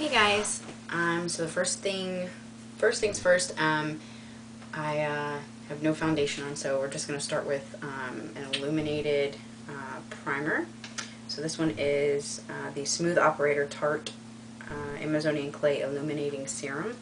Hey guys, so first things first, I have no foundation on, so we're just going to start with an illuminated primer. So this one is the Smooth Operator Tarte Amazonian Clay Illuminating Serum,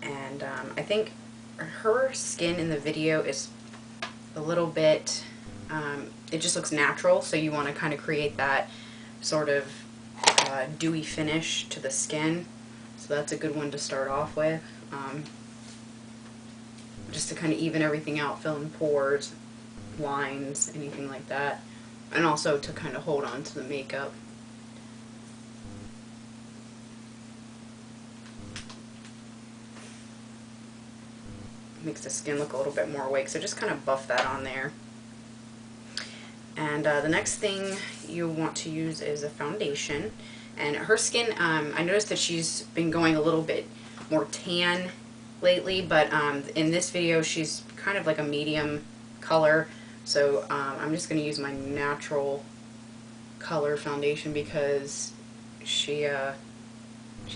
and I think her skin in the video is a little bit, it just looks natural, so you want to kind of create that sort of dewy finish to the skin, so that's a good one to start off with, just to kind of even everything out, fill in pores, lines, anything like that, and also to kind of hold on to the makeup. Makes the skin look a little bit more awake, so just kind of buff that on there. And the next thing you want to use is a foundation. And her skin, I noticed that she's been going a little bit more tan lately, but in this video she's kind of like a medium color. So I'm just going to use my natural color foundation because she's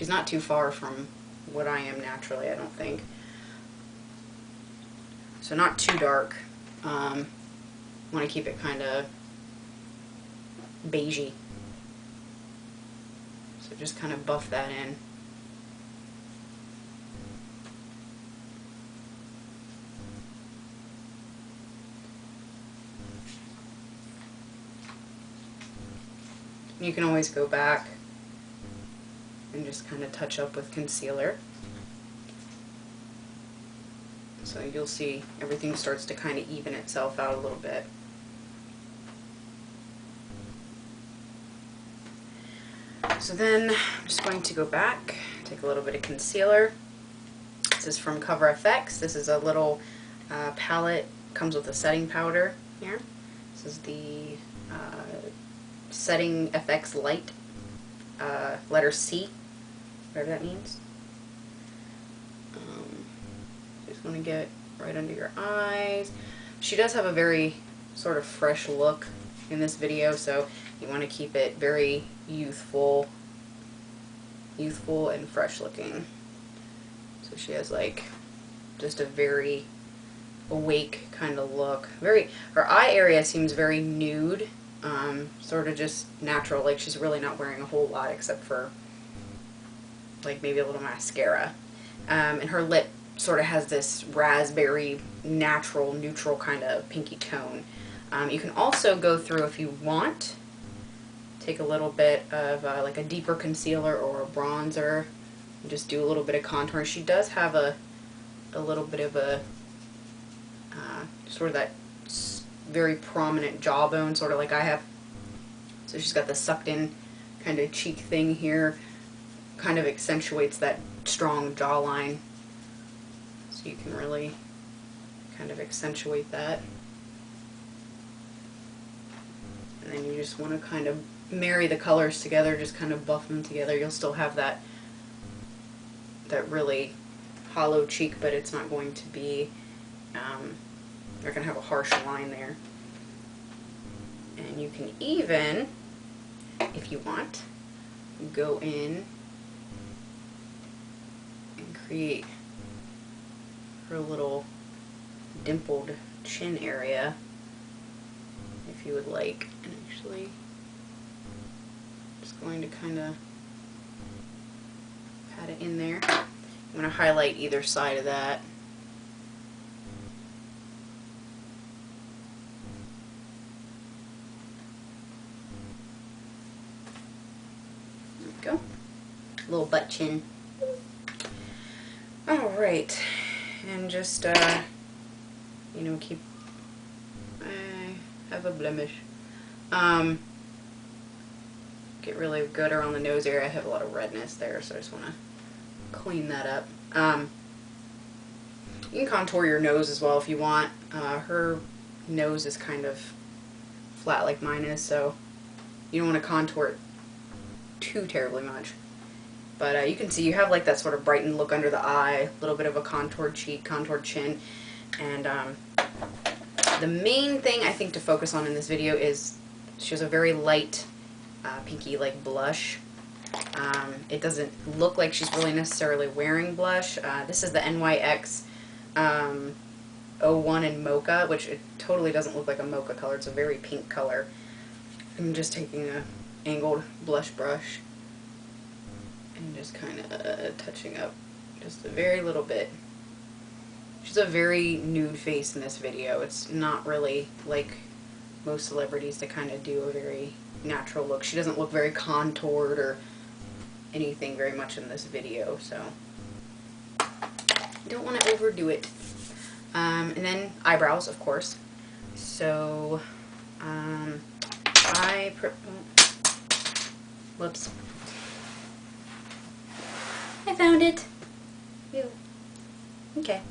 not too far from what I am naturally, I don't think. So not too dark. Want to keep it kind of beigey. So just kind of buff that in. You can always go back and just kind of touch up with concealer. So you'll see everything starts to kind of even itself out a little bit. So then I'm just going to go back, take a little bit of concealer. This is from Cover FX. This is a little palette, comes with a setting powder here. This is the Setting FX Light, letter C, whatever that means. Just want to get right under your eyes. She does have a very sort of fresh look in this video, so you want to keep it very youthful and fresh looking. So she has like just a very awake kind of look. Her eye area seems very nude, sort of just natural, like she's really not wearing a whole lot except for like maybe a little mascara. And her lip sort of has this raspberry natural neutral kind of pinky tone. You can also go through, if you want, take a little bit of like a deeper concealer or a bronzer and just do a little bit of contour. She does have a little bit of a sort of that very prominent jawbone, sort of like I have. So she's got the sucked in kind of cheek thing here, kind of accentuates that strong jawline. So you can really kind of accentuate that. And then you just want to kind of marry the colors together, just kind of buff them together. You'll still have that really hollow cheek, but it's not going to be, you're going to have a harsh line there. And you can even, if you want, go in and create her little dimpled chin area if you would like. And actually just going to kind of pat it in there. I'm going to highlight either side of that. There we go. Little butt chin. Alright. And just, you know, keep, I have a blemish. Get really good around the nose area. I have a lot of redness there, so I just want to clean that up. You can contour your nose as well if you want. Her nose is kind of flat like mine is, so you don't want to contour it too terribly much. But you can see you have like that sort of brightened look under the eye, a little bit of a contoured cheek, contoured chin, and the main thing I think to focus on in this video is she has a very light pinky like blush. It doesn't look like she's really necessarily wearing blush. This is the NYX 01 in Mocha, which it totally doesn't look like a mocha color. It's a very pink color. I'm just taking a angled blush brush and just kind of touching up just a very little bit. She's a very nude face in this video. It's not really like most celebrities to kind of do a very natural look. She doesn't look very contoured or anything very much in this video, so you don't want to overdo it. And then eyebrows, of course. So whoops. I found it. Ew. Okay.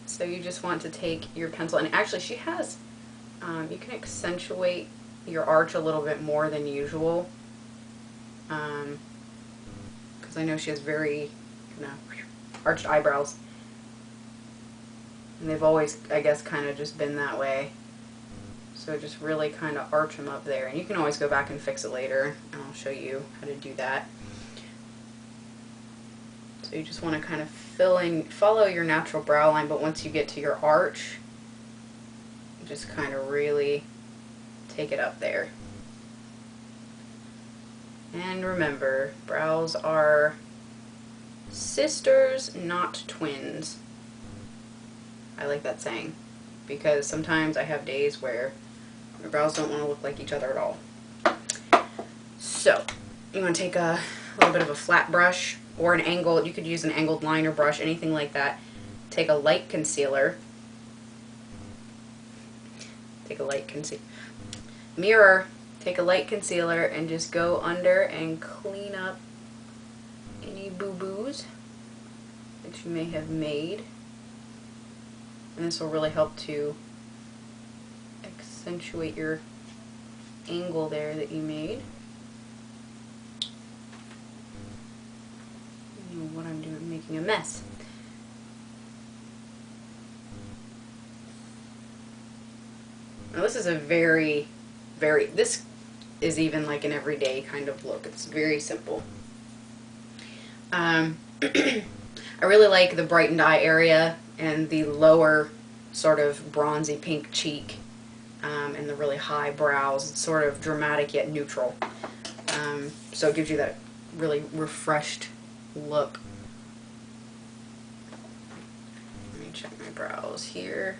So you just want to take your pencil, and actually she has, you can accentuate your arch a little bit more than usual. Because I know she has very, arched eyebrows. And they've always, I guess, kind of just been that way. So just really kind of arch them up there. And you can always go back and fix it later, and I'll show you how to do that. So you just want to kind of follow your natural brow line, but once you get to your arch, you just kind of really take it up there. And remember, brows are sisters, not twins. I like that saying, because sometimes I have days where my brows don't want to look like each other at all. So, you want to take a little bit of a flat brush, or an angled, you could use an angled liner brush, anything like that. Take a light concealer. Take a light concealer. Mirror. Take a light concealer and just go under and clean up any boo-boos that you may have made. And this will really help to accentuate your angle there that you made. You know what I'm doing, I'm making a mess. Now this is a very, this is even like an everyday kind of look. It's very simple. I really like the brightened eye area and the lower sort of bronzy pink cheek, and the really high brows. It's sort of dramatic yet neutral. So it gives you that really refreshed look. Let me check my brows here.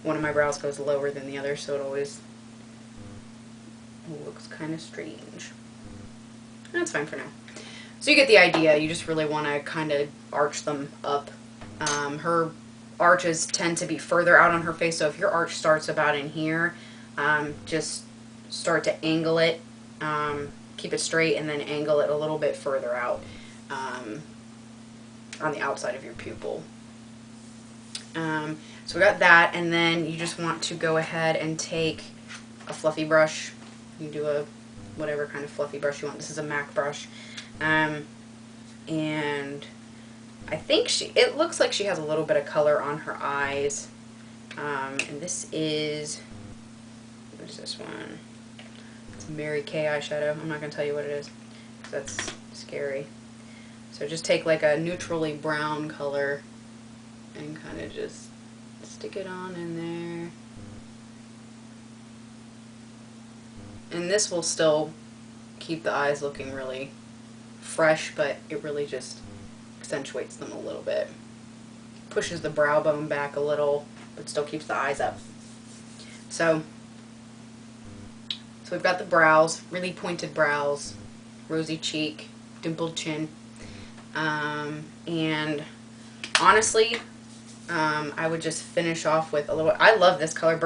One of my brows goes lower than the other, so it always looks kind of strange. That's fine for now. So you get the idea. You just really want to kind of arch them up. Her arches tend to be further out on her face, so if your arch starts about in here, just start to angle it. Keep it straight and then angle it a little bit further out on the outside of your pupil. So we got that, and then you just want to go ahead and take a fluffy brush. You can do a whatever kind of fluffy brush you want. This is a MAC brush. And I think it looks like she has a little bit of color on her eyes. And this is, what is this one? It's Mary Kay eyeshadow. I'm not going to tell you what it is, because that's scary. So just take like a neutrally brown color and kind of just stick it on in there. And this will still keep the eyes looking really fresh, but it really just accentuates them a little bit. Pushes the brow bone back a little, but still keeps the eyes up. So we've got the brows, really pointed brows, rosy cheek, dimpled chin, and honestly, I would just finish off with a little, I love this color,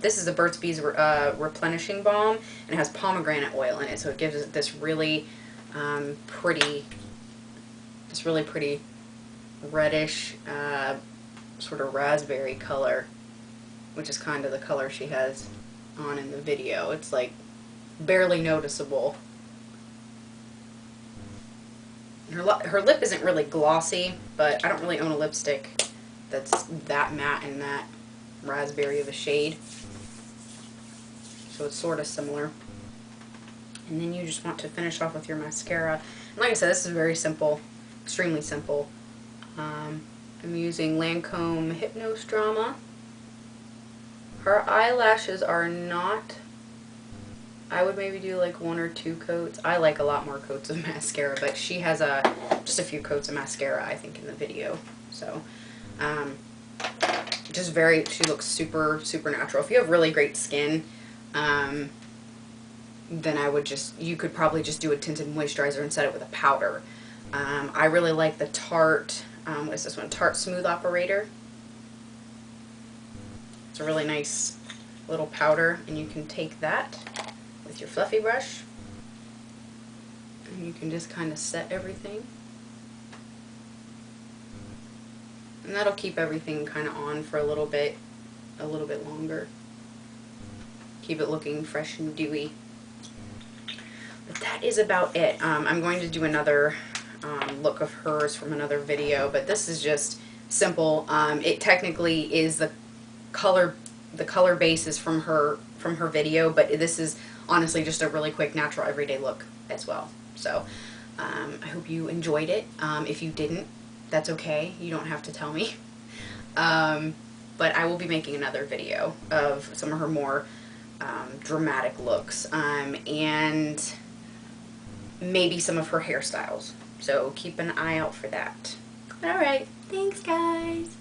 this is a Burt's Bees replenishing balm, and it has pomegranate oil in it, so it gives it this really pretty reddish sort of raspberry color, which is kind of the color she has on in the video. It's like barely noticeable. Her lip isn't really glossy, but I don't really own a lipstick that's that matte and that raspberry of a shade. So so it's sort of similar. And then you just want to finish off with your mascara. And like I said, this is very simple, extremely simple. I'm using Lancome Hypnose Drama. Her eyelashes are not, I would maybe do like 1 or 2 coats. I like a lot more coats of mascara, but she has just a few coats of mascara, I think, in the video. So, just very, she looks super, super natural. If you have really great skin, then I would you could probably just do a tinted moisturizer and set it with a powder. I really like the Tarte, what is this one? Tarte Smooth Operator. It's a really nice little powder, and you can take that with your fluffy brush, and you can just kind of set everything. And that'll keep everything kind of on for a little bit longer. Keep it looking fresh and dewy. But that is about it. I'm going to do another look of hers from another video, but this is just simple. It technically is the color base is from her video, but this is honestly just a really quick, natural, everyday look as well. So I hope you enjoyed it. If you didn't, that's okay. You don't have to tell me. But I will be making another video of some of her more dramatic looks, and maybe some of her hairstyles. So keep an eye out for that. Alright, thanks guys!